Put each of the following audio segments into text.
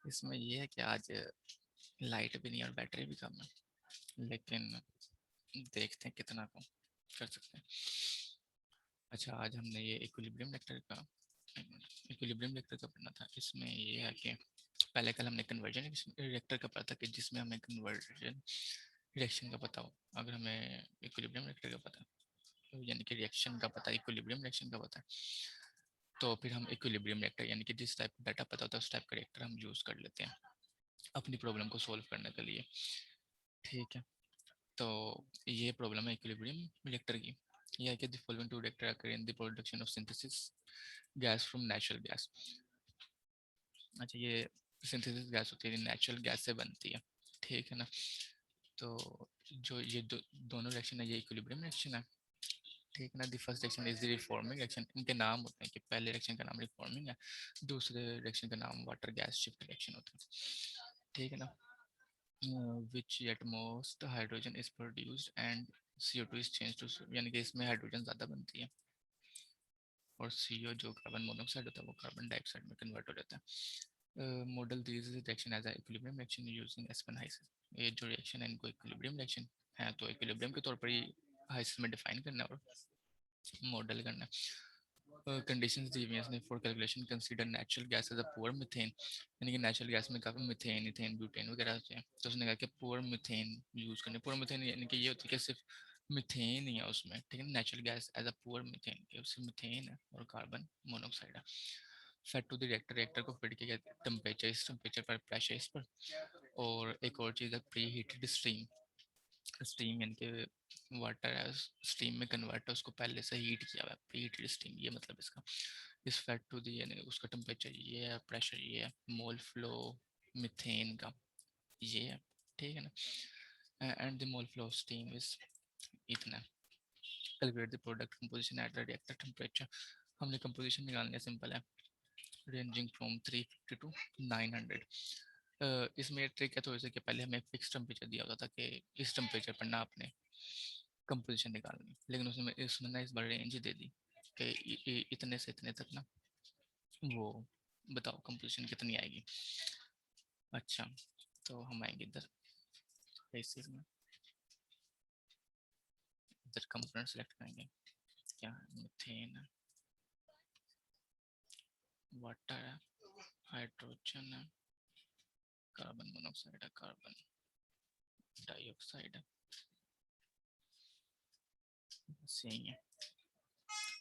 इसमें ये है कि आज लाइट भी नहीं और बैटरी भी कम है, लेकिन देखते हैं कितना कम कर सकते हैं। अच्छा, आज हमने ये इक्विलिब्रियम वेक्टर का पढ़ना था। इसमें ये है कि पहले कल हमने कन्वर्जन रिएक्टर का पढ़ा था कि जिसमें हमें कन्वर्जन रिएक्शन का पता हो। अगर हमें इक्विलिब्रियम रिएक्टर का पता है, यानी कि रिएक्शन का पता है, इक्विलिब्रियम रिएक्शन का पता है, तो फिर हम इक्विलिब्रियम रिएक्टर यानी कि जिस टाइप का डाटा पता होता है उस टाइप का रिएक्टर हम यूज़ कर लेते हैं अपनी प्रॉब्लम को सॉल्व करने के लिए। ठीक है, तो ये प्रॉब्लम है इक्विलिब्रियम रिएक्टर की। यह है कि the following two reactor occur in the production of synthesis gas from natural gas। अच्छा, ये सिंथेसिस गैस होती है, नेचुरल गैस से बनती है, ठीक है ना। तो जो ये दोनों रिएक्शन है ये इक्विलिब्रियम रिएक्शन है, ठीक है ना। The first reaction is the reforming reaction. इनके नाम होते हैं कि पहले रिएक्शन का नाम रिफॉर्मिंग है, दूसरे रिएक्शन का नाम वाटर गैस शिफ्ट रिएक्शन होता है, ठीक है ना। Which at most hydrogen is produced and CO2 is change to, यानी कि इसमें हाइड्रोजन ज़्यादा बनती है और CO जो कार्बन मोनोऑक्साइड होता है वो कार्बन डाइऑक्साइड में कन्वर्ट हो जाता है। Model this reaction as a equilibrium reaction using Aspen HYSYS. ये जो रिएक्शन है इनको इक्विलिब्रियम रिएक्शन है तो इक्विलिब्रियम के तौर पर ही हाइसिस में डिफाइन करना है और मॉडल करना है। कंडीशंस दी हुई हैं for calculation consider natural gas as a pure methane, यानी कि नेचुरल गैस में काफ़ी मीथेन इथेन ब्यूटेन वगैरह होते हैं, तो उसने कहा कि पुअर मीथेन यूज़ करने। पुअर मीथेन यानी कि ये होती है कि सिर्फ मीथेन ही है उसमें, ठीक है। Natural gas as a pure methane के उसमें मीथेन है और कार्बन मोनोऑक्साइड है। Fed to the reactor, reactor को फीड किया गया टेम्परेचर, इस टेम्परेचर पर, प्रेशर इस पर। और एक और चीज़ है प्री हीटेड स्ट्रीम। स्टीम यानी कि वाटर है स्टीम में कन्वर्ट है, उसको पहले से हीट किया हुआ है, प्री हीटेड स्टीम, ये मतलब इसका। इस फेड टू दी यानी उसका टेम्परेचर ये है, प्रेशर ये है, मोल फ्लो मीथेन का ये है, ठीक है ना। And the mole flow steam is इतना। Calculate the product composition at the reactor temperature. हमने कंपोजिशन निकालनी है, सिंपल है, रेंजिंग फ्रॉम 350 टू 900। इसमें ट्रिक है थोड़ी सी कि पहले हमें फिक्स टेम्परेचर दिया होता था कि इस टेम्परेचर पर ना आपने कंपोजिशन निकालनी, लेकिन उसने ना इस बार रेंज दे दी कि इतने से इतने तक ना वो बताओ कंपोजिशन कितनी आएगी। अच्छा, तो हम आएंगे इधर बेसिस में, इधर कंपोनेंट सेलेक्ट करेंगे, क्या है, मीथेन है, वाटर है, हाइड्रोजन है, कार्बन मोनोऑक्साइड है, कार्बन डाइऑक्साइड है, बस यही है।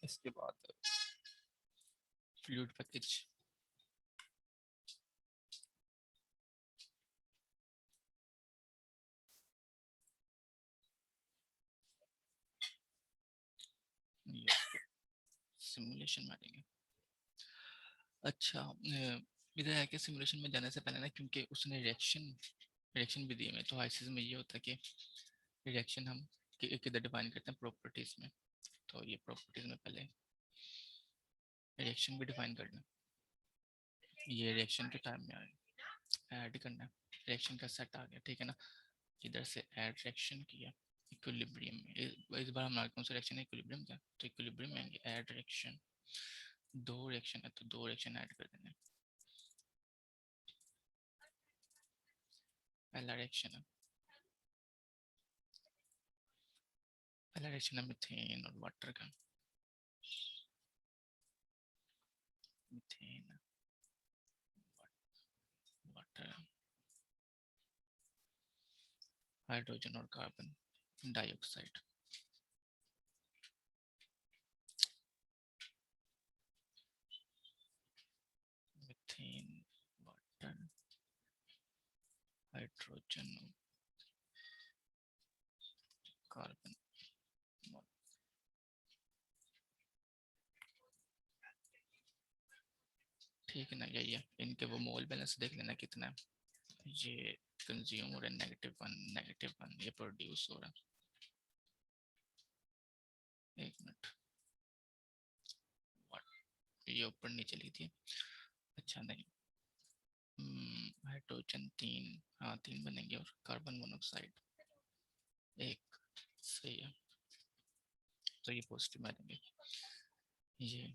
इसके बाद फ्लूइड पैकेज, सिमुलेशन मारेंगे। अच्छा, इधर है कि सिमुलेशन में जाने से पहले ना, क्योंकि उसने रिएक्शन भी दिए में, तो हाइसिस में ये होता है कि रिएक्शन हम किधर डिफाइन करते हैं, प्रॉपर्टीज में। तो ये प्रॉपर्टीज में पहले रिएक्शन भी डिफाइन करना, ये रिएक्शन के टाइम में ऐड करना है, रिएक्शन का सेट आ गया, ठीक है ना। इधर से ऐड रिएक्शन किया इक्विलिब्रियम में, इस बार हमारा कौन सा रिएक्शन है, इक्विलिब्रियम का, तो इक्विलिब्रियम में आएंगे ऐड रिएक्शन, दो रिएक्शन है तो दो रिएक्शन ऐड कर देंगे। पहला रिएक्शन है, पहला रिएक्शन है मीथेन और वाटर का, मीथेन वाटर, हाइड्रोजन और carbon dioxide, methane water hydrogen carbon, ठीक है ना। यही है, इनके वो मोल बैलेंस देख लेना कितना है। ये कंज्यूम हो रहा है -1 ये प्रोड्यूस हो रहा है, एक मिनट, ये ऊपर नीचे लिखी थी, अच्छा नहीं, हाइड्रोजन 3, हाँ 3 बनेंगे और कार्बन मोनोऑक्साइड 1, सही है। तो ये पॉजिटिव बनेंगे, ये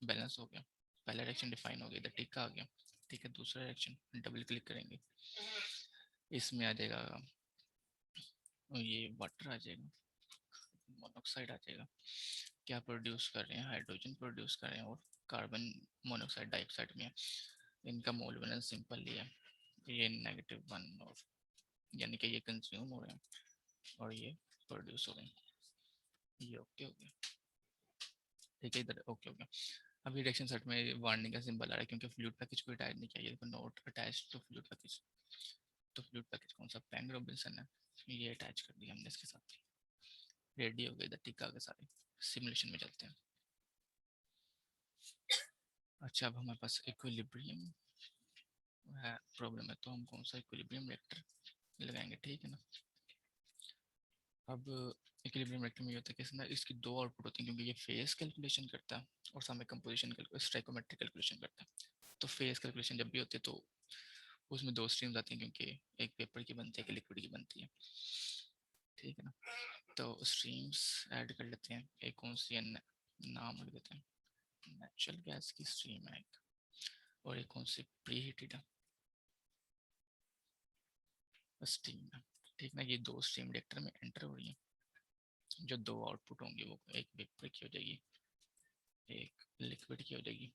बैलेंस हो गया, पहला रिएक्शन डिफाइन हो गया, इधर टिक आ गया, ठीक है, दूसरा रिएक्शन डबल क्लिक करेंगे, इसमें आ जाएगा ये वाटर आ जाएगा, मोनोऑक्साइड आ जाएगा। क्या प्रोड्यूस कर रहे हैं, हाइड्रोजन प्रोड्यूस कर रहे हैं और कार्बन मोनोऑक्साइड डाइऑक्साइड में है। इनका मोल बैलेंस सिंपल लिया, ये -1 और यानी कि ये कंज्यूम हो रहे हैं और ये प्रोड्यूस हो रहे हैं। ये ओके हो गया, ठीक है, इधर ओके हो गया। अभी रिएक्शन सेट में वार्निंग का सिंबल आ रहा है क्योंकि फ्लूइड पैकेज को अटैच नहीं किया, ये not attach to fluid package. तो फ्लूइड पैकेज कौन सा, पेंग रॉबिन्सन है, ये अटैच कर दिया हमने इसके साथ। रेडी हो गए, इधर टिक आ गए सारे। सिमुलेशन में चलते हैं। अच्छा, अब हमारे पास इक्विलिब्रियम है, प्रॉब्लम है, तो हम कौन सा इक्विलिब्रियम रिएक्टर लगाएंगे, ठीक है ना। अब इक्विलिब्रियम रिएक्टर में ये होता है कि इसकी दो आउटपुट होती हैं क्योंकि ये फेस कैलकुलेशन करता है और सामने कंपोजिशन स्टोइकोमेट्रिक कैलकुलेशन करता है। तो फेस कैलकुलेशन जब भी होती है तो उसमें दो स्ट्रीम्स आती हैं क्योंकि एक पेपर की बनती है, एक लिक्विड की बनती है, ठीक है ना। तो स्ट्रीम्स ऐड कर लेते हैं, एक कौन सी है, नाम लिख देते हैं, नेचुरल गैस की स्ट्रीम है एक, और एक कौन सी प्री हीटेड स्ट्रीम है, ठीक ना। ये दो स्ट्रीम रिएक्टर में एंटर हो रही है। जो दो आउटपुट होंगी वो एक वेपर की हो जाएगी, एक लिक्विड की हो जाएगी।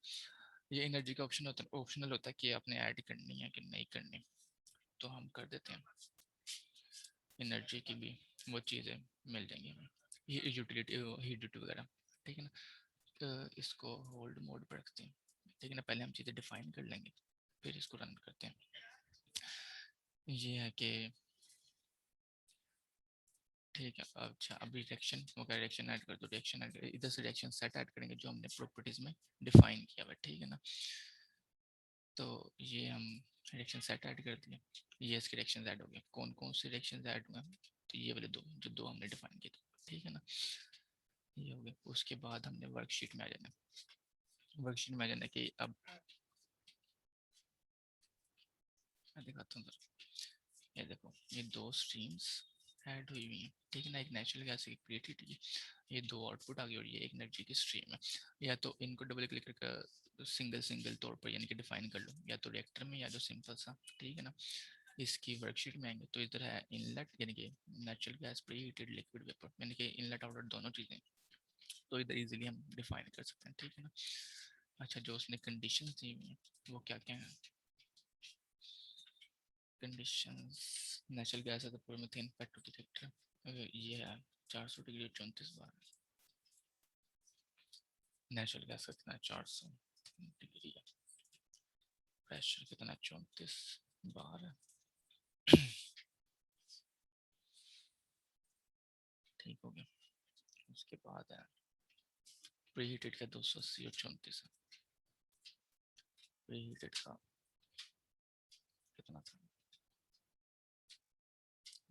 ये एनर्जी का ऑप्शन होता है, ऑप्शनल होता है कि आपने ऐड करनी है कि नहीं करनी, तो हम कर देते हैं। एनर्जी की भी वो चीज़ें मिल जाएंगी हमें, ये यूटिलिटी हीट वगैरह, ठीक है ना। तो इसको होल्ड मोड पर रखते हैं, ठीक है ना। पहले हम चीज़ें डिफाइन कर लेंगे फिर इसको रन करते हैं। ये है कि ठीक है। अच्छा, अभी रिएक्शन वो क्या, रिएक्शन ऐड कर दो, रिएक्शन ऐड कर, इधर से रिएक्शन सेट ऐड करेंगे जो हमने प्रॉपर्टीज में डिफाइन किया हुआ, ठीक है ना। तो ये हम रिएक्शन सेट ऐड कर दिए, ये इसके रिएक्शन ऐड हो गए। कौन कौन से रिएक्शन ऐड हुए, तो ये वाले दो जो दो हमने डिफाइन किए थे, ठीक है ना। ये हो गया। उसके बाद हमने वर्कशीट में आ जाना, वर्कशीट में आ जाना कि अब मैं दिखाता हूँ, ये देखो ये दो स्ट्रीम्स ऐड हुई हुई हैं, ठीक है ना। एक नेचुरल गैस की क्रिएटेड, ये दो आउटपुट आ गई और ये एक एनर्जी की स्ट्रीम है। या तो इनको डबल क्लिक करके सिंगल सिंगल तौर पर यानी कि डिफाइन कर लो, या तो रिएक्टर में या जो सिंपल सा, ठीक है ना। इसकी वर्कशीट में आएंगे तो इधर है इनलेट यानी कि natural gas pre heated liquid vapour, यानी कि इनलेट आउटलेट दोनों चीज़ें, तो इधर इजीली हम डिफाइन कर सकते हैं, ठीक है ना। अच्छा, जो उसने कंडीशंस दी हुई हैं वो क्या क्या है, कंडीशंस, नेचुरल गैस है तो पूरे मीथेन पेट्रो डिटेक्टर, ये है 400 डिग्री 34 बार, नेचुरल गैस कितना है 400 डिग्री, प्रेशर कितना है 34 बार है, ठीक हो गया। उसके बाद है प्रीहीटेड का 280 और 34 है, प्रीहीटेड का कितना था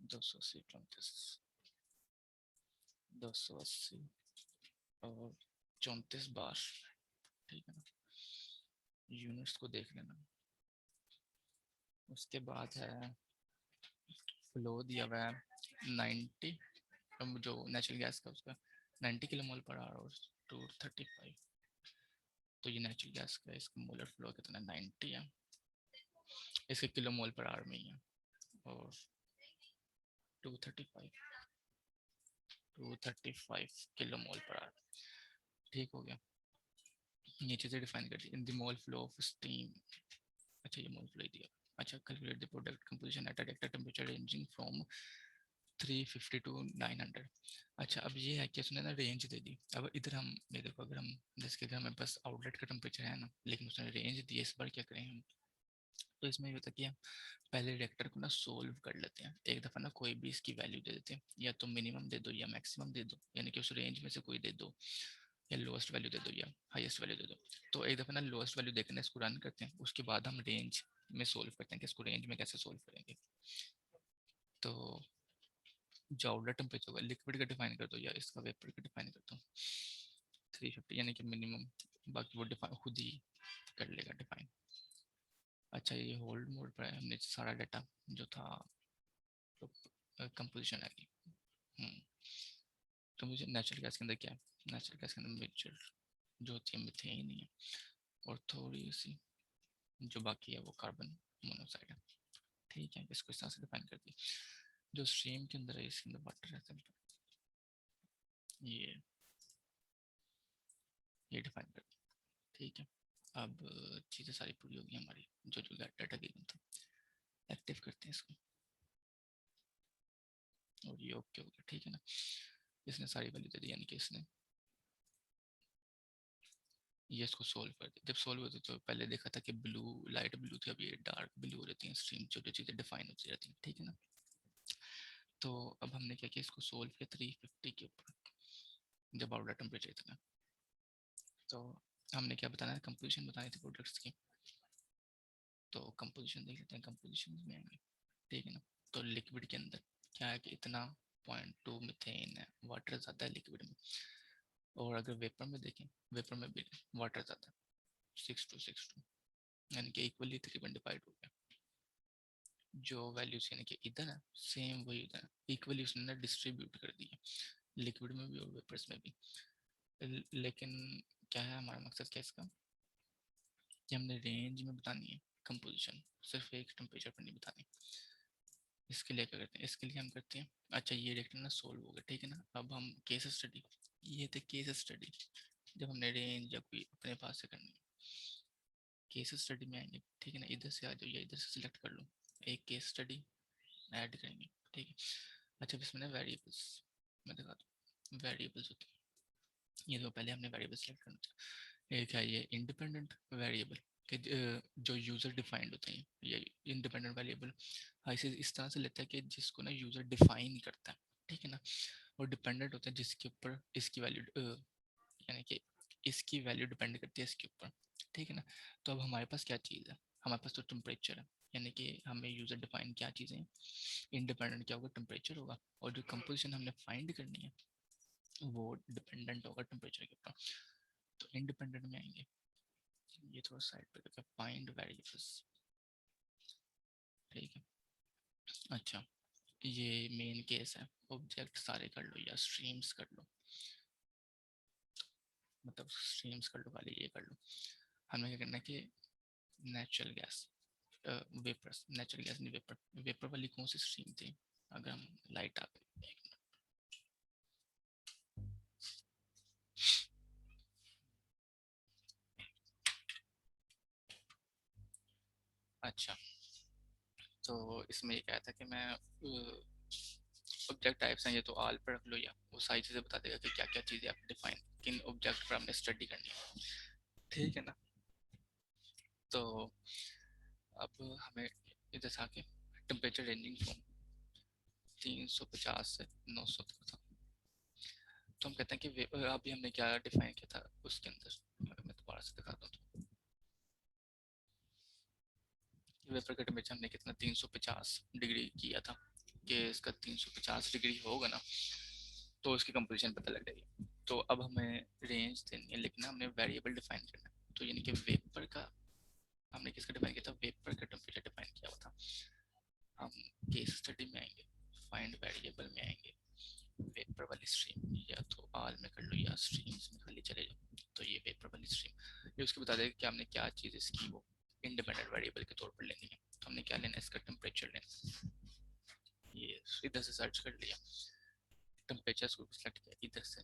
280 34 280 और 34 बार, ठीक है ना। यूनिट्स को देख लेना। उसके बाद है फ्लो दिया हुआ है 90, जो नेचुरल गैस का उसका 90 किलो मोल पर आवर और 235, तो ये नेचुरल गैस का इसका मोलर फ्लो कितना 90 है, इसके किलो मोल पर आवर में ही है, और 235 किलो मोल पर आवर, ठीक हो गया। ये चीज़ें डिफाइन कर दी in the mole flow of steam. अच्छा, ये मोल फ्लो दिया। अच्छा, calculate the product composition at a reactor temperature ranging from 350 to 900। अच्छा, अब ये है कि उसने ना रेंज दे दी। अब इधर हम ये देखो, अगर हम जैसे कि हमें बस आउटलेट का टेम्परेचर है ना, लेकिन उसने रेंज दी, इस बार क्या करें हम, तो इसमें ये होता है कि हम पहले रिएक्टर को ना सोल्व कर लेते हैं एक दफ़ा ना, कोई भी इसकी वैल्यू दे देते हैं, या तो मिनिमम दे दो या मैक्सिमम दे दो, यानी कि उस रेंज में से कोई दे दो, या लोएस्ट वैल्यू दे दो या हाईएस्ट वैल्यू दे दो। तो एक दफ़ा ना लोएस्ट वैल्यू देखने इसको रन करते हैं, उसके बाद हम रेंज में सोल्व करते हैं कि इसको रेंज में कैसे सोल्व करेंगे। तो जो आउटलेट टेम्परेचर होगा लिक्विड का डिफाइन कर दो या इसका वेपर का डिफाइन कर दो 350, यानी कि मिनिमम, बाकी वो डिफाइन खुद ही कर लेगा डिफाइन। अच्छा, ये होल्ड मोड पर है, हमने सारा डाटा जो था तो कंपोजिशन आ गई। तो मुझे नेचुरल गैस के अंदर क्या है, नेचुरल गैस के अंदर मेजर जो होती है मीथेन ही है, और थोड़ी सी जो बाकी है वो कार्बन मोनोऑक्साइड है। ठीक है, इसको इस तरह से डिफाइन कर दिया। जो स्ट्रीम के अंदर है, इसके अंदर वाटर है सिंपल, ये डिफाइन कर दिया। ठीक है, अब चीज़ें सारी पूरी होगी हमारी, जो जो डाटा गिवन था। एक्टिव करते हैं इसको और ये ओके हो गया। ठीक है ना, इसने सारी वैल्यू दे दी, यानी कि इसने ये इसको सोल्व कर दिया। जब सोल्व होती तो पहले देखा था कि ब्लू लाइट ब्लू थी, अब ये डार्क ब्लू हो जाती है स्ट्रीम, जो जो चीज़ें डिफाइन होती रहती हैं। ठीक है ना, तो अब हमने क्या किया, इसको सोल्व किया 350 के ऊपर, जब आउटलेट टेम्परेचर इतना। तो हमने क्या बताना है, कंपोजिशन बतानी थी प्रोडक्ट्स की। तो कंपोजिशन देख लेते हैं, कंपोजिशन में आएंगे। ठीक है ना, तो लिक्विड के अंदर क्या है कि इतना 0.2 मीथेन है, वाटर ज़्यादा है लिक्विड में। और अगर वेपर में देखें, वेपर में भी वाटर ज़्यादा है, 6 to 6 यानी कि इक्वली तकरीबन डिवाइड हो गया। जो वैल्यूज यानी कि इधर है सेम वही इधर है, इक्वली उसने ना डिस्ट्रीब्यूट कर दी है, लिक्विड में भी और वेपर्स में भी। लेकिन क्या है हमारा मकसद, क्या इसका कि हमने रेंज में बतानी है कंपोजिशन, सिर्फ एक टेम्परेचर पर नहीं बतानी। इसके लिए क्या करते हैं, इसके लिए हम करते हैं, अच्छा ये रिएक्टर ना सोल्व हो गया। ठीक है ना, अब हम केस स्टडी, ये थे केस स्टडी, जब हमने रेंज या कोई अपने पास से करनी है, केस स्टडी में आएंगे। ठीक है ना, इधर से आ जाओ या इधर से सिलेक्ट कर लो, एक केस स्टडी ऐड करेंगे। ठीक है, अच्छा इसमें ना वेरिएबल्स मैं दिखा दूँ, वेरिएबल्स होती है, ये तो पहले हमने वेरिएबल सेलेक्ट करना था। एक है ये इंडिपेंडेंट वेरिएबल कि जो यूज़र डिफाइंड होते हैं, ये इंडिपेंडेंट वेरिएबल इसे इस तरह से लेता है कि जिसको ना यूज़र डिफाइन करता है। ठीक है ना, और डिपेंडेंट होता है जिसके ऊपर इसकी वैल्यू यानी कि इसकी वैल्यू डिपेंड करती है इसके ऊपर। ठीक है ना, तो अब हमारे पास क्या चीज़ है, हमारे पास तो टेम्परेचर है, यानी कि हमें यूज़र डिफाइन क्या चीज़ें, इंडिपेंडेंट क्या होगा, टेम्परेचर होगा, और जो कंपोजिशन हमने फाइंड करनी है वो डिपेंडेंट होगा टेम्परेचर के ऊपर। तो इंडिपेंडेंट में आएंगे, ये थोड़ा साइड पे करके फाइंड वेरिएबल्स। ठीक है, अच्छा ये मेन केस है, ऑब्जेक्ट सारे कर लो या स्ट्रीम्स कर लो, मतलब स्ट्रीम्स कर लो, वाले ये कर लो। हमें क्या करना है कि natural gas, vapours, natural gas नहीं वेपर, वेपर वाली कौन सी स्ट्रीम थी, अगर हम लाइट आ गई। अच्छा, तो इसमें ये कहा था कि मैं ऑब्जेक्ट टाइप्स हैं, ये तो ऑल पर रख लो, या वो सारी चीज़ें बता देगा कि क्या क्या चीज़ें आप डिफाइन किन ऑब्जेक्ट पर हमने स्टडी करनी है। ठीक है ना, तो अब हमें इधर से आके टेम्परेचर रेंजिंग फ्रॉम 350 से 900 तक था। तो हम कहते हैं कि अभी हमने क्या डिफाइन किया था उसके अंदर, मैं दोबारा से दिखाता हूँ। वेपर का टेम्परेचर हमने कितना 350 डिग्री किया था, कि इसका 350 डिग्री होगा ना तो उसकी कंपोजिशन पता लग जाएगी। तो अब हमें रेंज देनी है, लेकिन हमने वेरिएबल डिफाइन करना है। तो यानी कि वेपर का हमने किसका डिफाइन किया था, वेपर का टेम्परेचर डिफाइन किया हुआ था। हम केस स्टडी में आएंगे, फाइंड वेरिएबल में आएंगे, वेपर वाली स्ट्रीम या तो आल में कर लो या स्ट्रीम्स में खाली चले जाओ। तो ये वेपर वाली स्ट्रीम, ये उसके बता देगा कि हमने क्या चीज़ इसकी वो इंडिपेंडेंट वेरिएबल के तौर पर लेनी है। तो हमने क्या लेना है, इसका टेम्परेचर लेना, ये इधर से सर्च कर लिया, टेम्परेचर को सिलेक्ट किया, इधर से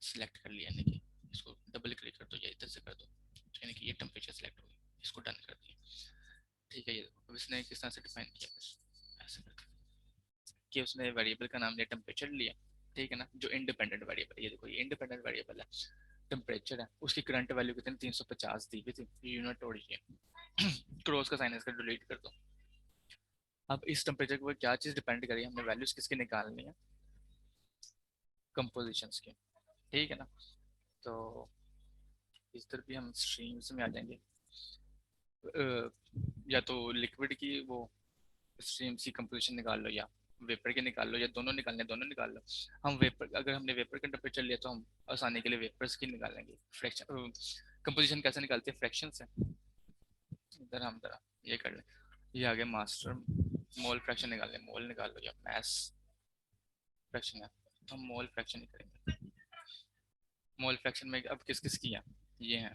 सिलेक्ट कर लिया, यानी कि इसको डबल क्लिक कर दो या इधर से कर दो, तो यानी कि ये टेम्परेचर सिलेक्ट हो गई, इसको डन कर दिया। ठीक है, ये देखो अब इसने किस तरह से डिफाइन किया, ऐसे करके कि उसने वेरिएबल का नाम लिया, टेम्परेचर लिया। ठीक है ना, जो इंडिपेंडेंट वेरिएबल, ये देखो ये इंडिपेंडेंट वेरिएबल है, टेम्परेचर है, उसकी करंट वैल्यू कितनी 350 दी हुई थी, यूनिट और ये क्रॉस का साइन इसका डिलीट कर दो। अब इस टेम्परेचर के ऊपर क्या चीज़ डिपेंड करी, हमने वैल्यूज किसकी निकालनी है, कंपोजिशंस की। ठीक है ना, तो इस तरह भी हम स्ट्रीम्स में आ जाएंगे, या तो लिक्विड की वो स्ट्रीम सी कंपोजिशन निकाल लो, या वेपर के निकाल लो, या दोनों निकालने दोनों निकाल लो। हम वेपर, अगर हमने वेपर का टेम्परेचर लिया तो हम आसानी के लिए वेपर्स की निकालेंगे, फ्रैक्शन कंपोजिशन कैसे निकालते हैं, फ्रैक्शन से। इधर हम जरा ये कर लें, ये आ गया मास्टर मोल फ्रैक्शन निकाल लें, मोल निकाल लो या मैस फ्रैक्शन है, हम मोल फ्रैक्शन ही करेंगे। मोल फ्रैक्शन में अब किस किस की है, ये है,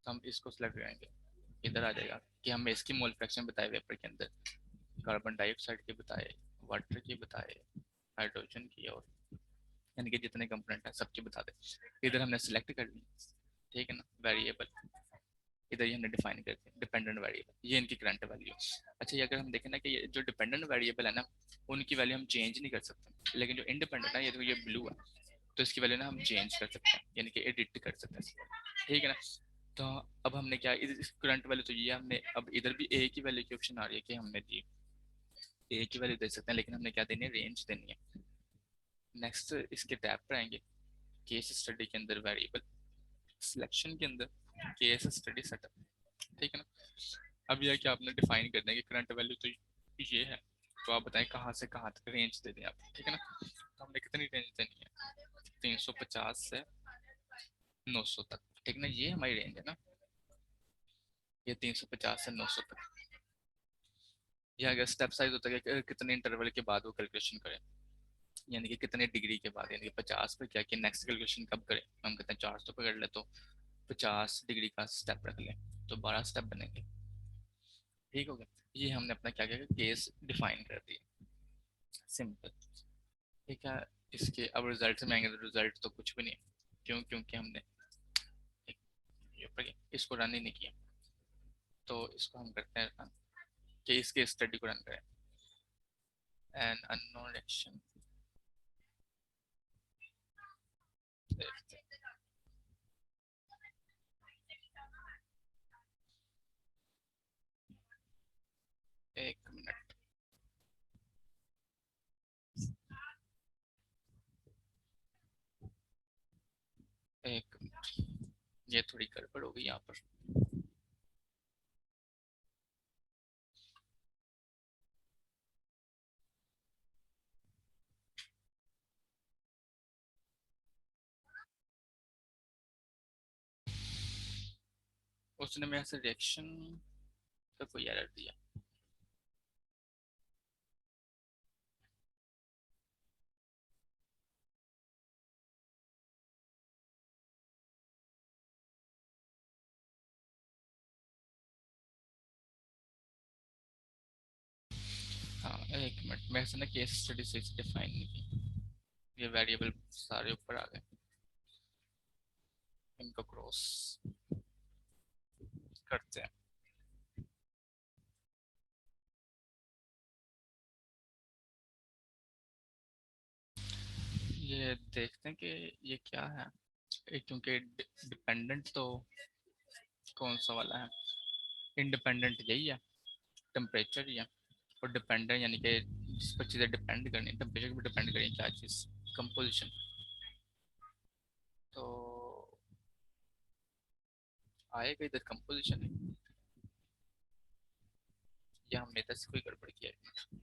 तो हम इसको सिलेक्ट करेंगे, इधर आ जाएगा कि हमें इसकी मोल फ्रैक्शन बताए वेपर के अंदर, कार्बन डाइऑक्साइड की बताए, वाटर की बताए, हाइड्रोजन की, और यानी कि जितने कंपोनेंट हैं सबकी बता दे। इधर हमने सिलेक्ट कर लिया, ठीक है ना, वेरिएबल। इधर ये हमने डिफाइन कर दिया डिपेंडेंट वेरिएबल, ये इनकी करंट वैल्यू। अच्छा, ये अगर हम देखें ना कि ये जो डिपेंडेंट वेरिएबल है ना, उनकी वैल्यू हम चेंज नहीं कर सकते, लेकिन जो इंडिपेंडेंट है, ये तो ये ब्लू है, तो इसकी वैल्यू ना हम चेंज कर सकते हैं, यानी कि एडिट कर सकते हैं, ठीक है ना। तो अब हमने क्या, इस करंट वैल्यू तो ये हमने, अब इधर भी ए की वैल्यू की ऑप्शन आ रही है कि हमने दी ए की वैल्यू दे सकते हैं, लेकिन हमने क्या देनी है, रेंज देनी है। नेक्स्ट इसके टैब पर आएंगे, केस स्टडी के अंदर वेरिएबल, सिलेक्शन के अंदर केस स्टडी सेटअप, ठीक है ना। अब यह कि आपने डिफाइन करना है कि करंट वैल्यू तो ये है, तो आप बताएं कहाँ से कहाँ तक रेंज दे दें आप, ठीक है ना। तो हमने कितनी रेंज देनी है, 350 से 900 तक, ठीक है ना, ये हमारी रेंज है ना, ये 350 से 900 तक। ये अगर स्टेप साइज होता है कि कितने इंटरवल के बाद वो कैलकुलेशन करें, यानी कि कितने डिग्री के बाद, यानी कि 50 पे क्या कि नेक्स्ट कैलकुलेशन कब करें, हम कहते हैं 400 पकड़ ले तो 50 डिग्री का स्टेप रख लें, तो 12 स्टेप बनेंगे, ठीक हो गया। ये हमने अपना क्या किया, केस डिफाइन कर दिया, सिंपल, ठीक है। इसके अब रिजल्ट में आएंगे तो रिजल्ट तो कुछ भी नहीं, क्यों, क्योंकि हमने इसको रन ही नहीं किया। तो इसको हम करते हैं रन, कि इसके स्टडी को रन करें, एन अननोन रिएक्शन, देखते हैं। एक मिनट, एक मिनट, ये थोड़ी गड़बड़ हो गई यहाँ पर। उसने मेरे से रिएक्शन का कोई एरर दिया। हाँ, एक मिनट, मेरे से ना केस स्टडी से डिफाइन नहीं की, ये वेरिएबल सारे ऊपर आ गए, इनको क्रॉस करते हैं। ये देखते हैं कि ये क्या है, क्योंकि डिपेंडेंट तो कौन सा वाला है, इंडिपेंडेंट यही है, टेम्परेचर ही है, और डिपेंडेंट यानी कि जिस पर चीज़ें डिपेंड करनी, टेम्परेचर भी डिपेंड करें, क्या चीज़, कंपोजिशन। तो आएगा इधर कंपोजिशन, या हमने इधर से कोई गड़बड़ किया है।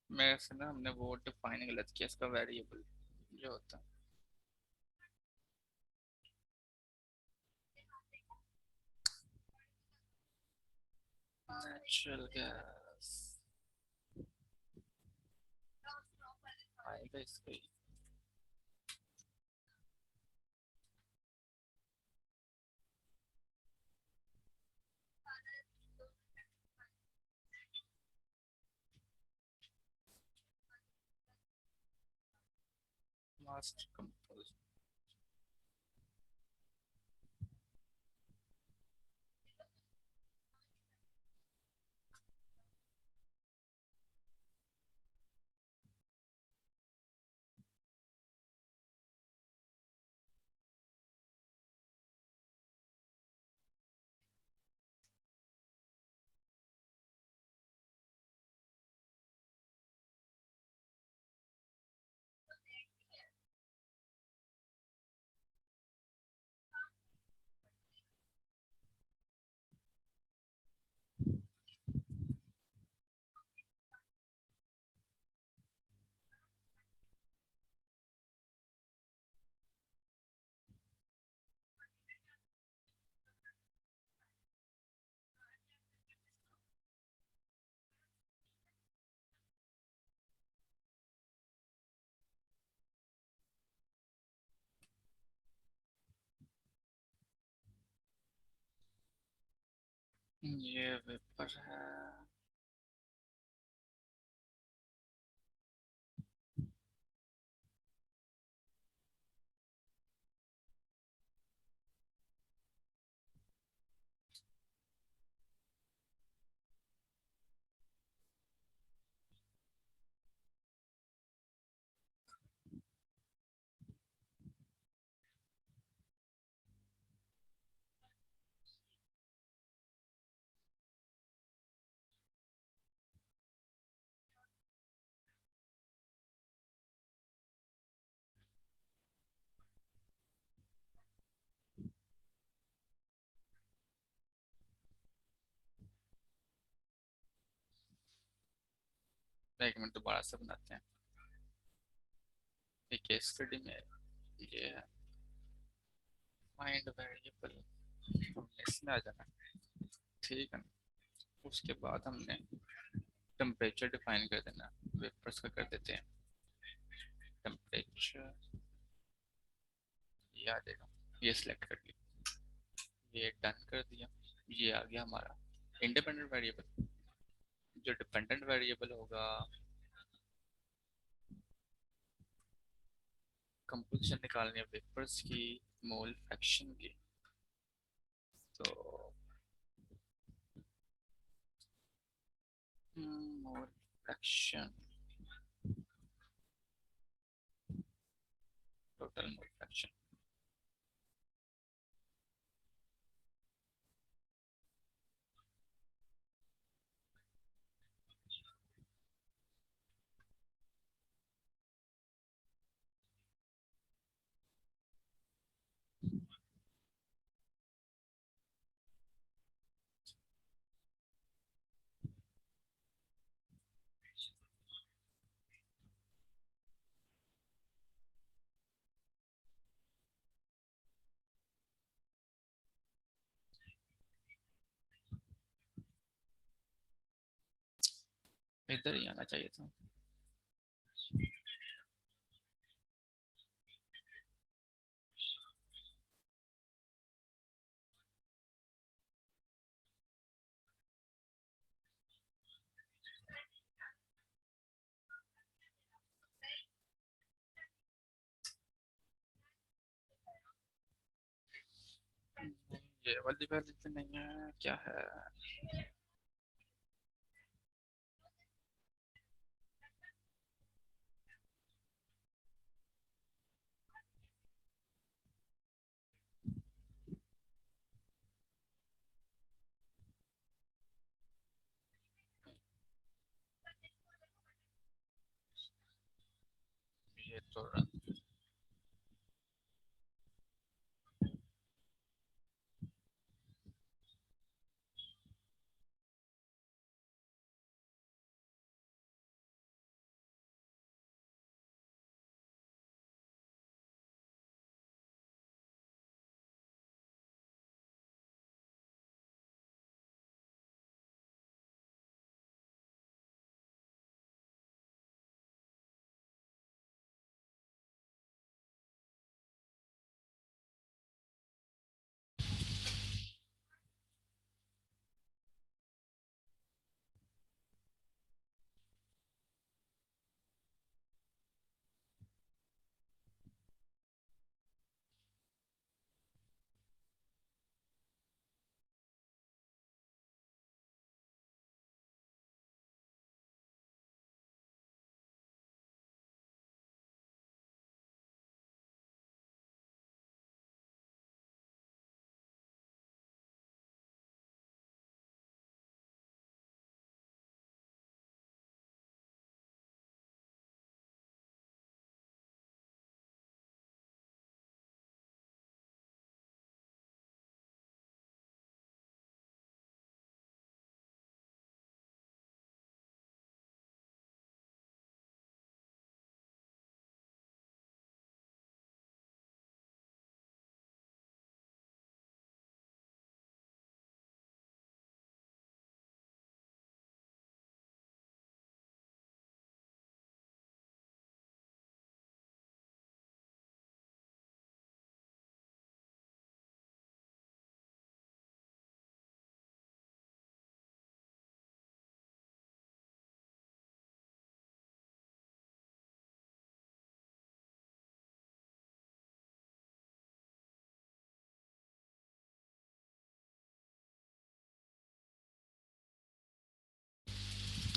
मेरे से ना हमने वो डिफाइन गलत किया, इसका वेरिएबल जो होता है नेचुरल गैस, आएगा इसका ही। मास्टर कंपोज, ये वेपर है। एक मिनट दोबारा से बनाते हैं। एक केस स्टडी में ये है फाइंड वेरिएबल, इसमें आ जाना। ठीक है ना। उसके बाद हमने टेम्परेचर डिफाइन कर देना। वेपर्स का कर देते हैं टेम्परेचर। ये आ जाएगा। ये सिलेक्ट कर लिया, ये डन कर दिया। ये आ गया हमारा इंडिपेंडेंट वेरिएबल। जो डिपेंडेंट वेरिएबल होगा कंपोजिशन निकालनी है वेपर्स की, मोल फ्रैक्शन की। तो mole fraction, total mole fraction. इधर ही आना चाहिए था। ये वाली वैल्यू तो नहीं है, क्या है? ये तो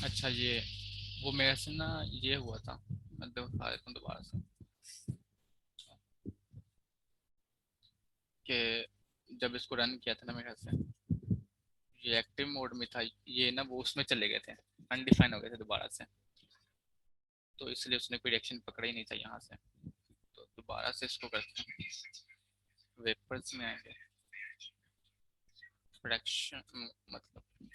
अच्छा ये वो मेरे से ना ये हुआ था, मैं दिखा देता हूँ दोबारा से कि जब इसको रन किया था ना मेरे से, ये एक्टिव मोड में था, ये ना वो उसमें चले गए थे, अनडिफाइन हो गए थे दोबारा से, तो इसलिए उसने कोई रिएक्शन पकड़ा ही नहीं था यहाँ से। तो दोबारा से इसको करते हैं, वेपर्स में आएंगे, फ्रैक्शन मतलब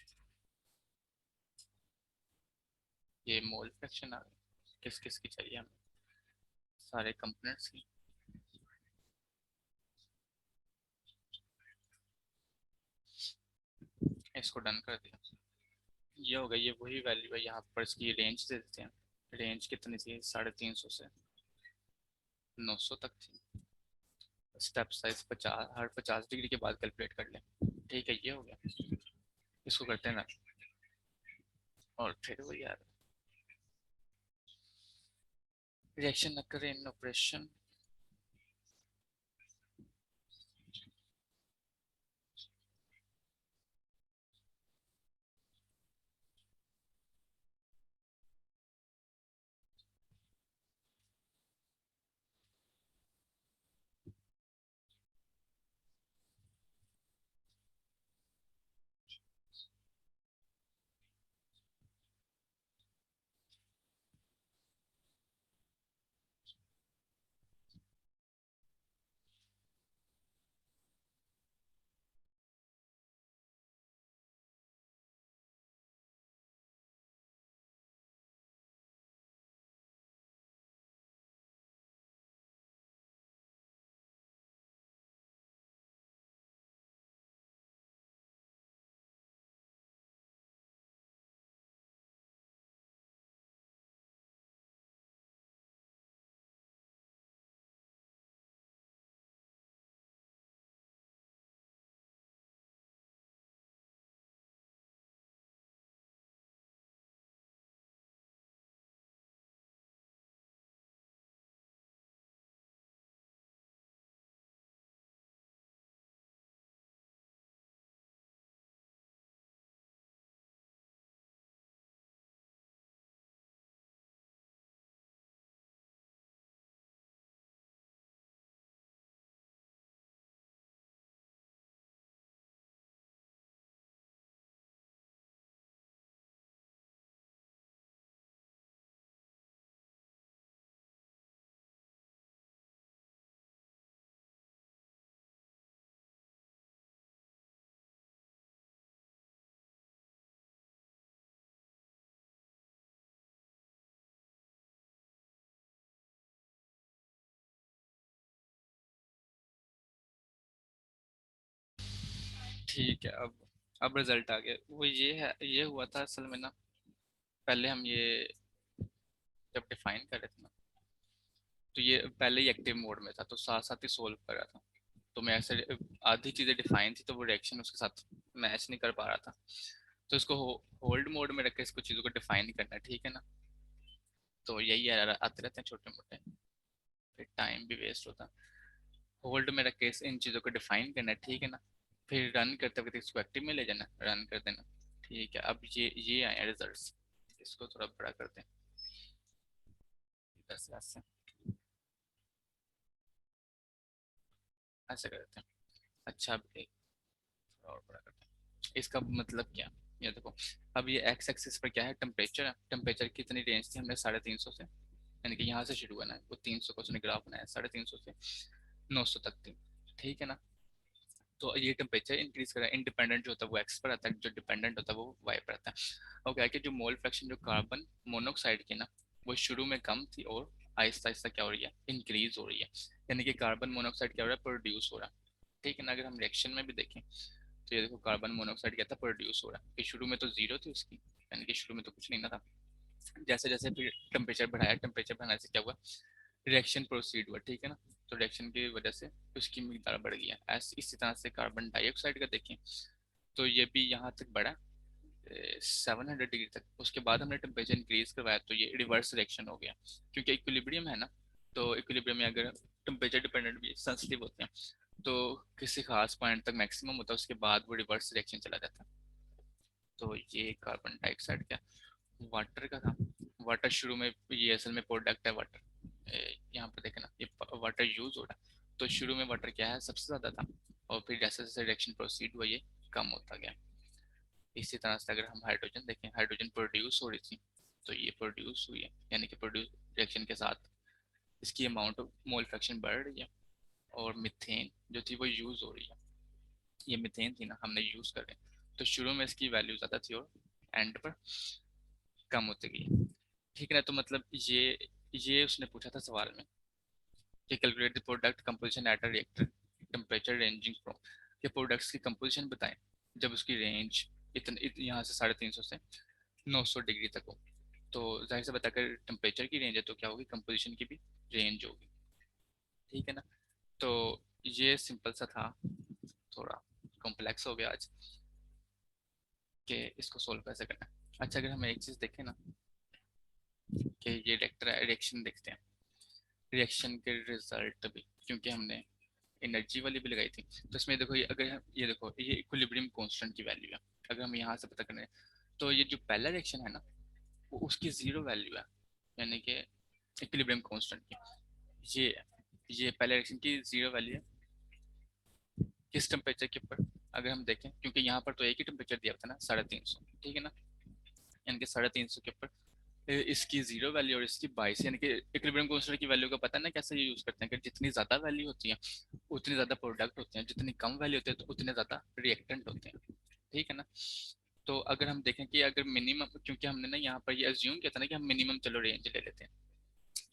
ये मोल फ्रैक्शन आ गई, किस किस की चाहिए हमें, सारे कंपोनेंट्स की। इसको डन कर दिया, ये हो गया, ये वही वैल्यू है, यहाँ पर इसकी रेंज दे देते हैं। रेंज कितनी थी, 350 से 900 तक थी। स्टेप साइज 50, हर 50 डिग्री के बाद कैलकुलेट कर लें। ठीक है, ये हो गया, इसको करते हैं ना, और फिर वो यार रिएक्शन न करें इन ऑपरेशन। ठीक है, अब रिजल्ट आ गया, वो ये है, ये हुआ था असल में ना, पहले हम ये जब डिफाइन कर रहे थे ना, तो ये पहले ही एक्टिव मोड में था, तो साथ साथ ही सोल्व कर रहा था, तो मैं ऐसे आधी चीजें डिफाइन थी, तो वो रिएक्शन उसके साथ मैच नहीं कर पा रहा था, तो इसको होल्ड मोड में रख के इसको चीजों को डिफाइन करना है, ठीक है ना। तो यही आते रहते हैं छोटे मोटे, फिर टाइम भी वेस्ट होता। होल्ड में रख के इन चीज़ों को डिफाइन करना है, ठीक है ना। फिर रन करते वक्त इसको एक्टिव में ले जाना, रन कर देना। ठीक है, अब ये आए रिजल्ट्स, इसको थोड़ा बड़ा करते हैं, ऐसे ऐसे ऐसे करते हैं। अच्छा, अब एक थोड़ा और बड़ा करते हैं, इसका मतलब क्या, ये देखो, अब ये एक्स एक्सिस पर क्या है, टेम्परेचर है। टेम्परेचर की कितनी रेंज थी, हमने 350 से, यानी कि यहाँ से शुरू होना है, वो 300 को उसने ग्राफ बनाया, 350 से 900 तक थी, ठीक है ना। तो ये टेम्परेचर इंक्रीज कर रहा है, इंडिपेंडेंट जो होता है वो एक्स पर आता है, जो डिपेंडेंट होता है वो वाई पर आता है। और क्या है कि जो मोल फ्रैक्शन जो कार्बन मोनोऑक्साइड की ना, वो शुरू में कम थी और आहिस्ता आहिस्ता क्या हो रही है, इंक्रीज हो रही है, यानी कि कार्बन मोनोऑक्साइड क्या हो रहा है, प्रोड्यूस हो रहा है, ठीक है ना। अगर हम रिएक्शन में भी देखें, तो ये देखो कार्बन मोनोऑक्साइड क्या था, प्रोड्यूस हो रहा है, कि शुरू में तो जीरो थी उसकी, यानी कि शुरू में तो कुछ नहीं ना था। जैसे जैसे फिर टेम्परेचर बढ़ाया, टेम्परेचर बढ़ाने से क्या हुआ, रिएक्शन प्रोसीड हुआ, ठीक है ना। तो रिएक्शन की वजह से उसकी मिकदार बढ़ गई है। ऐसे इसी तरह से कार्बन डाइऑक्साइड का देखें, तो ये भी यहाँ तक बढ़ा 700 डिग्री तक, उसके बाद हमने टेम्परेचर इंक्रीज करवाया, तो ये रिवर्स रिएक्शन हो गया, क्योंकि इक्विलिब्रियम है ना। तो इक्विलिब्रियम में अगर टेम्परेचर डिपेंडेंट भी सेंसिटिव होते हैं, तो किसी खास पॉइंट तक मैक्सिमम होता है, उसके बाद वो रिवर्स रिएक्शन चला जाता है। तो ये कार्बन डाइऑक्साइड का वाटर का था। वाटर शुरू में, ये असल में प्रोडक्ट है वाटर, यहाँ पे देखे ना ये वाटर यूज हो रहा है, तो शुरू में वाटर क्या है, सबसे ज्यादा था, और फिर जैसे जैसे रिएक्शन प्रोसीड हुआ ये कम होता गया। इसी तरह से अगर हम हाइड्रोजन देखें, हाइड्रोजन प्रोड्यूस हो रही थी, तो ये प्रोड्यूस हुई है, यानी कि प्रोड्यूस रिएक्शन के साथ इसकी अमाउंट ऑफ मोल फ्रैक्शन बढ़ रही है। और मिथेन जो थी वो यूज हो रही है, ये मिथेन थी ना, हमने यूज कर रहे हैं, तो शुरू में इसकी वैल्यू ज्यादा थी और एंड पर कम होती गई। ठीक है ना, तो मतलब ये उसने पूछा था सवाल में कि calculate the product composition at a reactor temperature ranging from, के प्रोडक्ट्स की कंपोजिशन बताएं जब उसकी रेंज यहाँ से 350 से 900 डिग्री तक हो। तो जाहिर से बताकर टेम्परेचर की रेंज है तो क्या होगी, कंपोजिशन की भी रेंज होगी। ठीक है ना, तो ये सिंपल सा था, थोड़ा कॉम्प्लेक्स हो गया आज कि इसको सोल्व कैसे करना है। अच्छा, अगर हम एक चीज़ देखें ना कि ये रिएक्शन देखते हैं, रिएक्शन के रिजल्ट भी, क्योंकि हमने एनर्जी वाली भी लगाई थी, तो इसमें देखो ये अगर ये देखो ये इक्विलिब्रियम कांस्टेंट की वैल्यू है, अगर हम यहाँ से पता करें तो ये जो पहला रिएक्शन है ना वो उसकी जीरो वैल्यू है, यानी कि इक्विलिब्रियम कांस्टेंट की ये पहले रिएक्शन की जीरो वैल्यू है किस टेम्परेचर के ऊपर, अगर हम देखें क्योंकि यहाँ पर तो एक ही टेम्परेचर दिया था ना 350, ठीक है ना, यानी कि 350 के ऊपर इसकी जीरो वैल्यू और इसकी 22, यानी कि इक्विलिब्रियम कांस्टेंट की वैल्यू का पता है ना कैसे यूज करते हैं कि जितनी ज्यादा वैल्यू होती है उतने ज्यादा प्रोडक्ट होते हैं, जितनी कम वैल्यू होती है तो उतने ज्यादा रिएक्टेंट होते हैं। ठीक है ना, तो अगर हम देखें कि अगर मिनिमम, क्योंकि हमने ना यहाँ पर ये अज्यूम किया था ना कि हम मिनिमम चलो रेंज ले लेते हैं,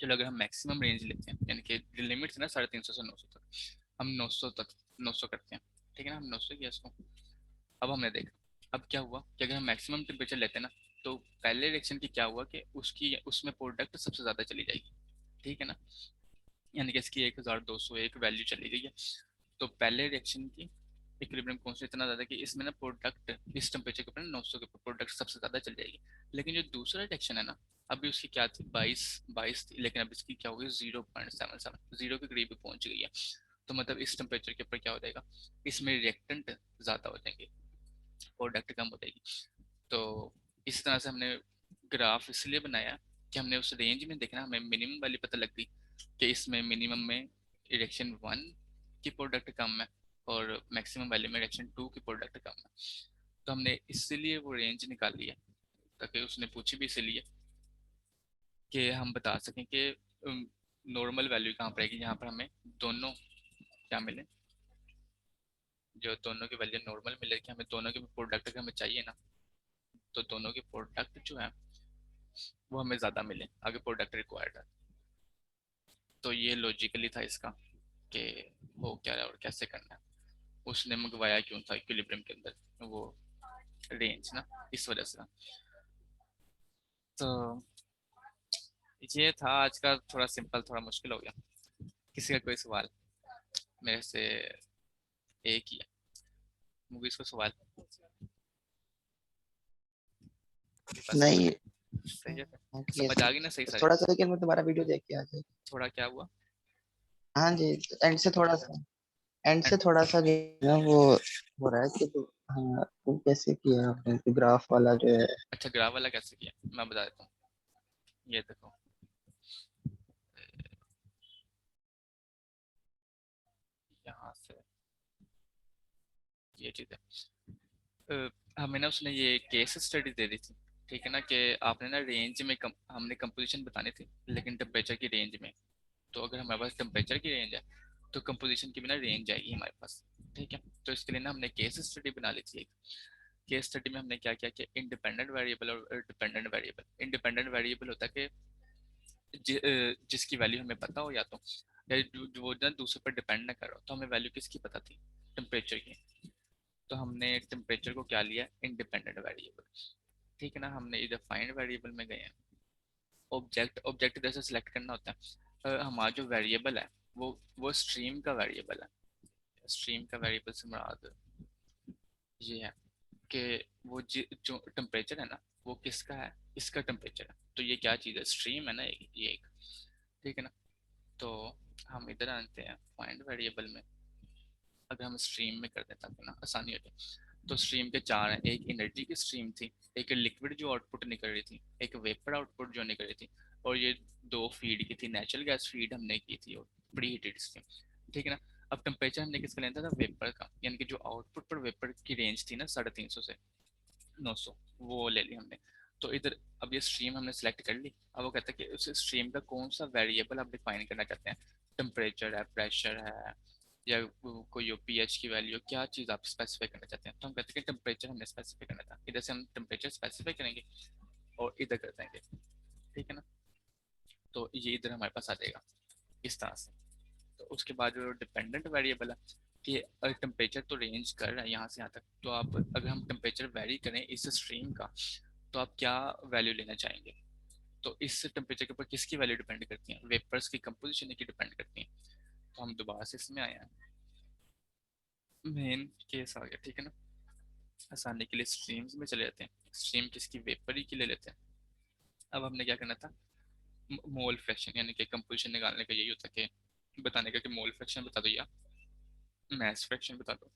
चलो अगर हम मैक्सिमम रेंज लेते हैं यानी कि लिमिट है ना 350 से 900 तक, हम 900 तक 900 करते हैं, ठीक है ना, हम 900 किया इसको। अब हमने देखा अब क्या हुआ कि अगर हम मैक्सिमम टेम्परेचर लेते हैं ना तो पहले रिएक्शन की क्या हुआ कि उसकी उसमें प्रोडक्ट सबसे ज्यादा चली जाएगी, ठीक है ना, यानी कि इसकी 1201 वैल्यू चली गई है। तो पहले रिएक्शन की इक्विलिब्रियम कांस्टेंट इतना ज्यादा कि इसमें ना प्रोडक्ट इस टेम्परेचर के ऊपर 900 के ऊपर प्रोडक्ट सबसे ज्यादा चल जाएगी। लेकिन जो दूसरा रिएक्शन है ना, अभी उसकी क्या थी 22 थी, लेकिन अब इसकी क्या होगी 0.77, जीरो के करीब पहुंच गई है। तो मतलब इस टेम्परेचर के ऊपर क्या हो जाएगा, इसमें रिएक्टेंट ज्यादा हो जाएंगे, प्रोडक्ट कम हो जाएगी। तो इस तरह से हमने ग्राफ इसलिए बनाया कि हमने उस रेंज में देखना, हमें मिनिमम वाली पता लग गई कि इसमें मिनिमम में इरेक्शन 1 की प्रोडक्ट कम है और मैक्सिमम वैल्यू में इरेक्शन 2 की प्रोडक्ट कम है। तो हमने इसलिए वो रेंज निकाल लिया, ताकि उसने पूछी भी इसलिए कि हम बता सकें कि नॉर्मल वैल्यू कहाँ पर आएगी जहाँ पर हमें दोनों क्या मिले, जो दोनों की वैल्यू नॉर्मल मिले, कि हमें दोनों के प्रोडक्ट हमें चाहिए ना, तो दोनों के प्रोडक्ट जो है वो हमें ज़्यादा मिले, आगे प्रोडक्ट रिक्वायर्ड है। तो ये लॉजिकली था इसका कि हो क्या रहा है और कैसे करना है, उसने मंगवाया क्यों था इक्विलिब्रियम के अंदर वो रेंज ना, इस वजह से। तो ये था आज का, थोड़ा सिंपल थोड़ा मुश्किल हो गया। किसी का कोई सवाल मेरे से, एक ही है मूवीज को सवाल बस, नहीं। सही है, हाँ, ठीक समझ है। आ गई ना सही सारी। थोड़ा सा लेकिन मैं तुम्हारा वीडियो देख के आ जाए। थोड़ा क्या हुआ, हाँ जी। एंड से थोड़ा सा एंड से थोड़ा सा जो है ना वो हो रहा है कि तो हाँ वो कैसे किया आपने तो ग्राफ वाला जो है। अच्छा ग्राफ वाला कैसे किया मैं बता देता हूँ, ये देखो यहाँ से ये चीज़ है, हमें ना उसने ये केस स्टडी दे दी थी, ठीक है ना, कि आपने ना रेंज में हमने कंपोजिशन बतानी थी लेकिन टेम्परेचर की रेंज में। तो अगर हमारे पास टेम्परेचर की रेंज है तो कंपोजिशन की भी ना रेंज आएगी हमारे पास, ठीक है। तो इसके लिए ना हमने केस स्टडी बना ली थी एक। केस स्टडी में हमने क्या किया कि इंडिपेंडेंट वेरिएबल और डिपेंडेंट वेरिएबल, इंडिपेंडेंट वेरिएबल होता है कि जिसकी वैल्यू हमें पता हो, या तो या वो ना दूसरे पर डिपेंड ना करो, तो हमें वैल्यू किसकी पता थी, टेम्परेचर की। तो हमने टेम्परेचर को क्या लिया, इंडिपेंडेंट वेरिएबल, ठीक है ना। हमने इधर फाइंड वेरिएबल में गए हैं, ऑब्जेक्ट ऑब्जेक्ट इधर से सिलेक्ट करना होता है। हमारा जो वेरिएबल है वो स्ट्रीम का वेरिएबल है। स्ट्रीम का वेरिएबल से मुराद ये है कि वो जो टेम्परेचर है ना वो किसका है, इसका टेम्परेचर है। तो ये क्या चीज़ है, स्ट्रीम है ना ये एक, ठीक है ना। तो हम इधर आते हैं फाइंड वेरिएबल में, अगर हम स्ट्रीम में कर दें ताकि ना आसानी हो जाए। तो स्ट्रीम के चार हैं, एक एनर्जी की स्ट्रीम थी, एक लिक्विड जो आउटपुट निकल रही थी, एक वेपर आउटपुट जो निकल रही थी, और ये दो फीड की थी, नेचुरल गैस फीड हमने की थी और प्री हीटेड स्ट्रीम, ठीक है ना। अब टेम्परेचर हमने किसका लेना था, वेपर का, यानी कि जो आउटपुट पर वेपर की रेंज थी ना 350 से 900, वो ले ली हमने। तो इधर अब ये स्ट्रीम हमने सेलेक्ट कर ली। अब वो कहता है कि उस स्ट्रीम का कौन सा वेरिएबल आप डिफाइन करना चाहते हैं, टेम्परेचर है, प्रेशर है, या कोई पीएच की वैल्यू, क्या चीज़ आप स्पेसिफाई करना चाहते हैं। तो हम कहते हैं कि टेम्परेचर हमने स्पेसिफाई करना था, इधर से हम टेम्परेचर स्पेसिफाई करेंगे और इधर कर देंगे, ठीक है ना। तो ये इधर हमारे पास आ जाएगा इस तरह से। तो उसके बाद जो डिपेंडेंट वेरिएबल है कि अगर टेम्परेचर तो रेंज कर रहा है यहाँ से यहाँ तक, तो आप अगर हम टेम्परेचर वेरी करें इस स्ट्रीम का, तो आप क्या वैल्यू लेना चाहेंगे। तो इस टेम्परेचर के ऊपर किसकी वैल्यू डिपेंड करती है, वेपर्स की कंपोजिशन की डिपेंड करती है। तो हम दोबारा से इसमें आए हैं, मेन केस आ गया, ठीक है ना। आसानी के लिए स्ट्रीम्स में चले जाते हैं, स्ट्रीम किसकी, वेपर ही की ले लेते हैं। अब हमने क्या करना था, मोल फ्रैक्शन यानी कि कंपोजिशन निकालने का यही होता है कि बताने का कि मोल फ्रैक्शन बता दो या मैस फ्रैक्शन बता दो।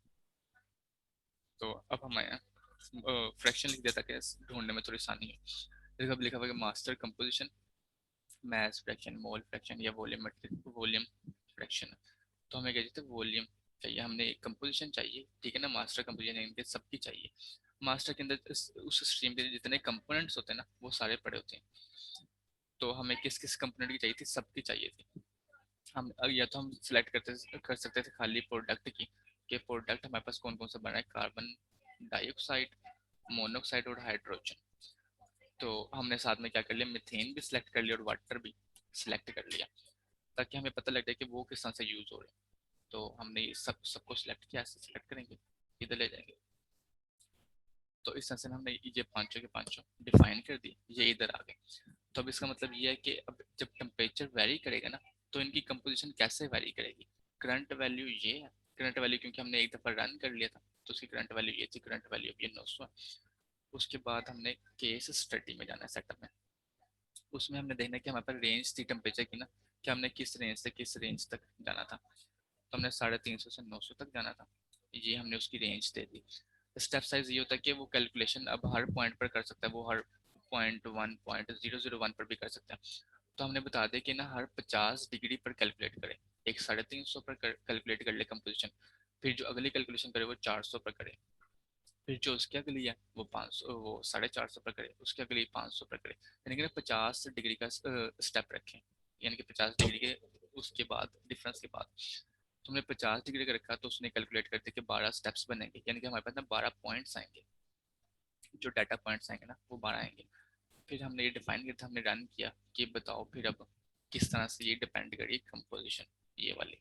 तो अब हम आए फ्रैक्शन लिख दिया ताकि ढूंढने में थोड़ी आसानी है। देखो अब लिखा हुआ है master composition, mass fraction, mole fraction या वॉल्यूमेट्रिक वॉल्यूम फ्रैक्शन। तो हमें क्या चाहिए, वॉल्यूम चाहिए, हमने एक कंपोजिशन चाहिए, ठीक है ना। मास्टर कंपोजिशन इनके सबकी चाहिए। मास्टर के अंदर उस स्ट्रीम के जितने कंपोनेंट्स होते हैं ना वो सारे पड़े होते हैं। तो हमें किस किस कंपोनेंट की चाहिए थी, सबकी चाहिए थी। हम या तो हम सिलेक्ट कर सकते थे खाली प्रोडक्ट की, कि प्रोडक्ट हमारे पास कौन कौन सा बना है, कार्बन डाइऑक्साइड, मोनोऑक्साइड और हाइड्रोजन। तो हमने साथ में क्या कर लिया, मीथेन भी सिलेक्ट कर लिया और वाटर भी सिलेक्ट कर लिया, ताकि हमें पता लग जाए कि वो किस तरह से यूज हो रहे हैं। तो हमने ये सबको सिलेक्ट किया, ऐसे सिलेक्ट करेंगे, इधर ले जाएंगे। तो इस तरह से हमने ये पांचों के पांचों डिफाइन कर दिए, ये इधर आ गए। तो अब इसका मतलब ये है कि अब जब टेम्परेचर वेरी करेगा ना, तो इनकी कंपोजिशन कैसे वेरी करेगी। करंट वैल्यू ये है, करंट वैल्यू क्योंकि हमने एक दफ़ा रन कर लिया था, तो उसकी करंट वैल्यू ये थी, करंट वैल्यू अब ये 900 है। उसके बाद हमने केस स्टडी में जाना है, सेटअप में। उसमें हमने देखना है कि हमारे पास रेंज थी टेम्परेचर की ना, कि हमने किस रेंज से किस रेंज तक जाना था। तो हमने 350 से 900 तक जाना था, ये हमने उसकी रेंज दे दी। स्टेप साइज ये होता है कि वो कैलकुलेशन अब हर पॉइंट पर कर सकता है, वो हर .1.001 पर भी कर सकता है। तो हमने बता दें कि ना हर 50 डिग्री पर कैलकुलेट करे, एक 350 पर कैलकुलेट कर ले कंपोजिशन, फिर जो अगली कैलकुलेशन करे वो 400 पर करे, फिर जो उसके अगली है वो 500, वो 450 पर करे, उसके अगली 500 पर करे, यानी कि 50 डिग्री का स्टेप रखें, यानी कि 50 डिग्री के उसके बाद डिफरेंस के बाद तुमने 50 डिग्री का रखा, तो उसने कैलकुलेट करते कि 12 स्टेप्स बनेंगे, यानी कि हमारे पास ना 12 पॉइंट्स आएंगे, जो डाटा पॉइंट्स आएंगे ना वो 12 आएंगे। फिर हमने ये डिफाइन किया था, हमने रन किया कि बताओ फिर अब किस तरह से ये डिपेंड करिए कंपोजिशन, ये वाली,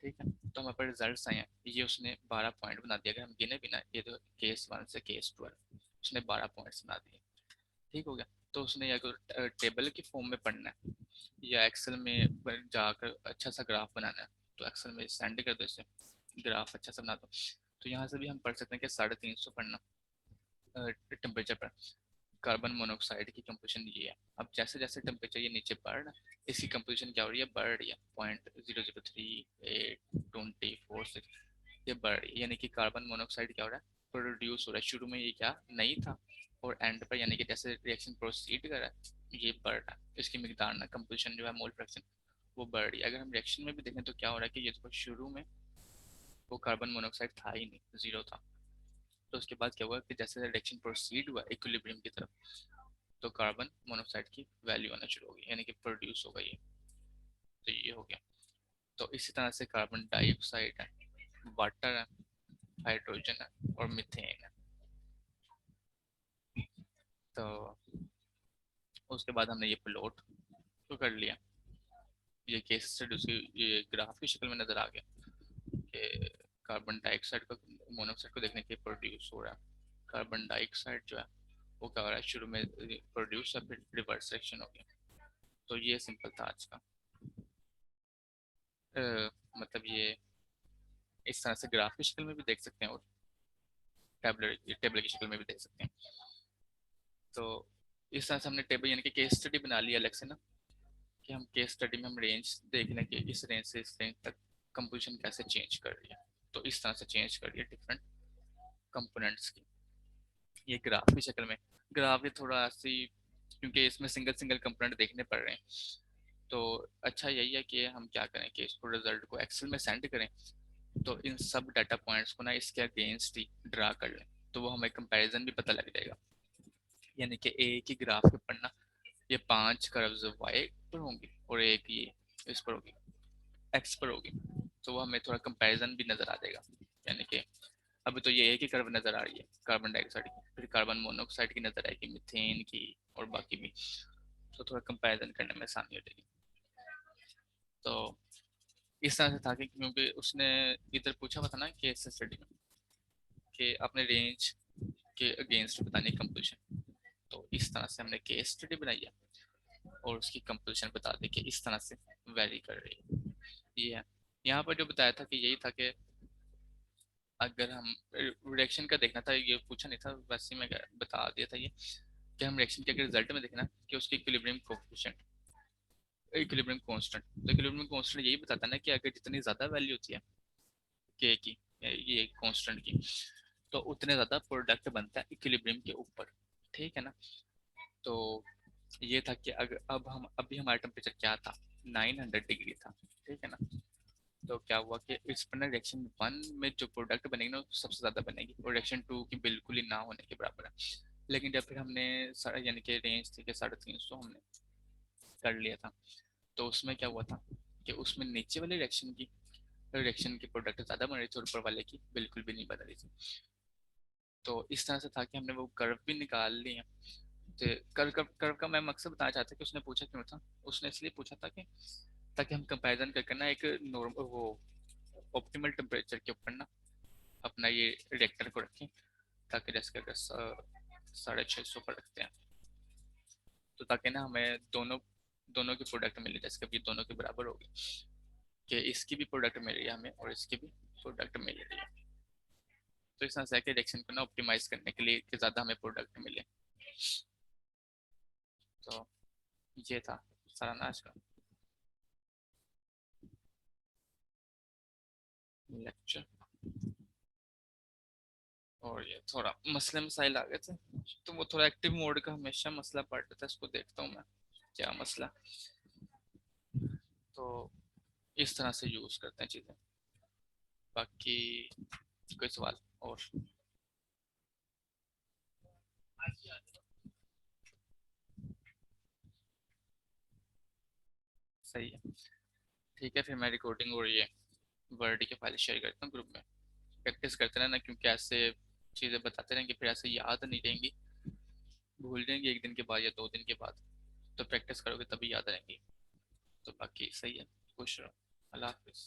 ठीक है। तो हमारे पास रिजल्ट आए हैं, ये उसने 12 पॉइंट बना दिया, अगर हम गिने भी ना, ये तो केस 1 से केस 12 उसने 12 पॉइंट्स बना दिए, ठीक हो गया। तो उसने या तो टेबल की फॉर्म में पढ़ना है या एक्सेल में जाकर अच्छा सा ग्राफ बनाना है, तो एक्सेल में सेंड कर दो इसे, ग्राफ अच्छा सा बना दो। तो यहाँ से भी हम पढ़ सकते हैं कि 350 पढ़ना टेम्परेचर पर, कार्बन मोनोऑक्साइड की कंपोजिशन ये है। अब जैसे जैसे टेम्परेचर ये नीचे बढ़ रहा है, इसकी कंपोजिशन क्या हो रही है, बढ़ रही है, 0.003824 ये बढ़ रही है, यानी कि कार्बन मोनोऑक्साइड क्या हो रहा है, प्रोड्यूस हो रहा है। शुरू में ये क्या नहीं था, और एंड पर यानी कि जैसे रिएक्शन प्रोसीड कर रहा है ये बढ़ रहा है, इसकी मिकदार ना कंपोजिशन जो है मोल फ्रैक्शन वो बढ़ रही है। अगर हम रिएक्शन में भी देखें तो क्या हो रहा है कि ये तो शुरू में वो कार्बन मोनोऑक्साइड था ही नहीं, जीरो था। तो उसके बाद क्या हुआ कि जैसे रिएक्शन प्रोसीड हुआ इक्विलिब्रियम की तरफ, तो कार्बन मोनोऑक्साइड की वैल्यू आना शुरू होगी, यानी कि प्रोड्यूस होगा ये। तो ये हो गया। तो इसी तरह से कार्बन डाइऑक्साइड है, वाटर है, हाइड्रोजन है और मीथेन है। तो उसके बाद हमने ये प्लॉट तो कर लिया, ये केस स्टडी उसकी ये ग्राफ की शक्ल में नजर आ गया कि कार्बन डाइऑक्साइड को मोनोऑक्साइड को देखने के प्रोड्यूस हो रहा है। कार्बन डाइऑक्साइड जो है वो क्या हो रहा है, शुरू में प्रोड्यूस है फिर रिवर्स रिएक्शन हो गया। तो ये सिंपल था आज का। मतलब ये इस तरह से ग्राफ की शक्ल में भी देख सकते हैं और टेबल की शक्ल में भी देख सकते हैं। तो इस तरह से हमने टेबल यानी कि केस स्टडी बना लिया अलग से ना, कि हम केस स्टडी में हम रेंज देख लें कि इस रेंज से इस रेंज तक कंपोजिशन कैसे चेंज कर रही है। तो इस तरह से चेंज कर रही है डिफरेंट कंपोनेंट्स की, ये ग्राफ की शक्ल में। ग्राफ ये थोड़ा ऐसी, क्योंकि इसमें सिंगल सिंगल कंपोनेंट देखने पड़ रहे हैं, तो अच्छा यही है कि हम क्या करें कि इसको रिजल्ट को एक्सेल में सेंड करें, तो इन सब डाटा पॉइंट्स को ना इसके अगेंस्ट ही ड्रा कर लें, तो वो हमें कंपैरिजन भी पता लग जाएगा। यानी कि एक ही ग्राफ के ऊपर ना ये 5 कर्व्स वाई पर होंगी और एक ये इस पर होगी, एक्स पर होगी, तो वो हमें थोड़ा कंपैरिजन भी नजर आ जाएगा। यानी कि अभी तो ये एक ही कर्व नजर आ रही है कार्बन डाइऑक्साइड की, फिर कार्बन मोनोऑक्साइड की नजर आएगी, मीथेन की और बाकी भी, तो थोड़ा कंपैरिजन करने में आसानी हो जाएगी। तो इस तरह से था कि क्योंकि उसने इधर पूछा हुआ था ना केस स्टडी में कि अपने रेंज के अगेंस्ट बताने कंपोजिशन, तो इस तरह से हमने केस स्टडी बनाई है और उसकी कंपोजिशन बता दी कि इस तरह से वेरी कर रही है। ये है यहाँ पर जो बताया था कि यही था कि अगर हम रिएक्शन का देखना था, ये पूछा नहीं था वैसे ही मैं बता दिया था ये कि हम रिएक्शन के अगर रिजल्ट में देखना कि उसकी इक्विलिब्रियम कोफिशिएंट, इक्विलिब्रियम कांस्टेंट, तो इक्विलिब्रियम कांस्टेंट यही बताता है ना कि अगर जितनी ज्यादा वैल्यू होती है के की, ये कांस्टेंट की, तो उतने ज्यादा प्रोडक्ट बनता है इक्विलिब्रियम के ऊपर, ठीक है ना। तो ये था कि अगर अब हम अभी हमारा टेम्परेचर क्या था, 900 डिग्री था, ठीक है ना। तो क्या हुआ कि इस पर ना रिएक्शन 1 में जो प्रोडक्ट बनेगी ना वो सबसे ज्यादा बनेगी और रिएक्शन 2 की बिल्कुल ही ना होने के बराबर है। लेकिन जब फिर हमने यानी कि रेंज थी कि 350 हमने कर लिया था, तो उसमें क्या हुआ था कि उसमें नीचे वाले रिएक्शन की प्रोडक्ट ज्यादा बन रही थी और ऊपर वाले की बिल्कुल भी नहीं बन रही थी। तो इस तरह से था कि हमने वो कर्व भी निकाल लिए। तो कर्व का मैं मकसद बताना चाहता कि उसने पूछा क्यों था, उसने इसलिए पूछा था कि ताकि हम कंपैरिजन करके ना एक नॉर्मल वो ऑप्टिमल टेम्परेचर के ऊपर ना अपना ये रिएक्टर को रखें, ताकि जैसे अगर 650 पर रखते हैं तो ताकि ना हमें दोनों दोनों की प्रोडक्ट मिले, जैसे कभी दोनों के बराबर होगी कि इसकी भी प्रोडक्ट मिल रही है हमें और इसकी भी प्रोडक्ट मिल रही है। तो इस तरह से रिएक्शन को ना ऑप्टिमाइज करने के लिए कि ज़्यादा हमें प्रोडक्ट मिले। तो ये था सारा ना आज का लेक्चर, और ये थोड़ा मसले मसाइल आ गए थे, तो वो थोड़ा एक्टिव मोड का हमेशा मसला पड़ रहा था, इसको देखता हूँ मैं क्या मसला। तो इस तरह से यूज़ करते हैं चीज़ें। बाकी कोई सवाल और? सही है, ठीक है, फिर मैं रिकॉर्डिंग और ये वर्ड की फाइल शेयर करता हूँ ग्रुप में। प्रैक्टिस करते रहना, क्योंकि ऐसे चीज़ें बताते रहेंगे फिर ऐसे याद नहीं रहेंगी, भूल जाएंगे एक दिन के बाद या 2 दिन के बाद, तो प्रैक्टिस करोगे तभी याद रहेंगी। तो बाकी सही है, खुश रहो, अल्लाह हाफिज़।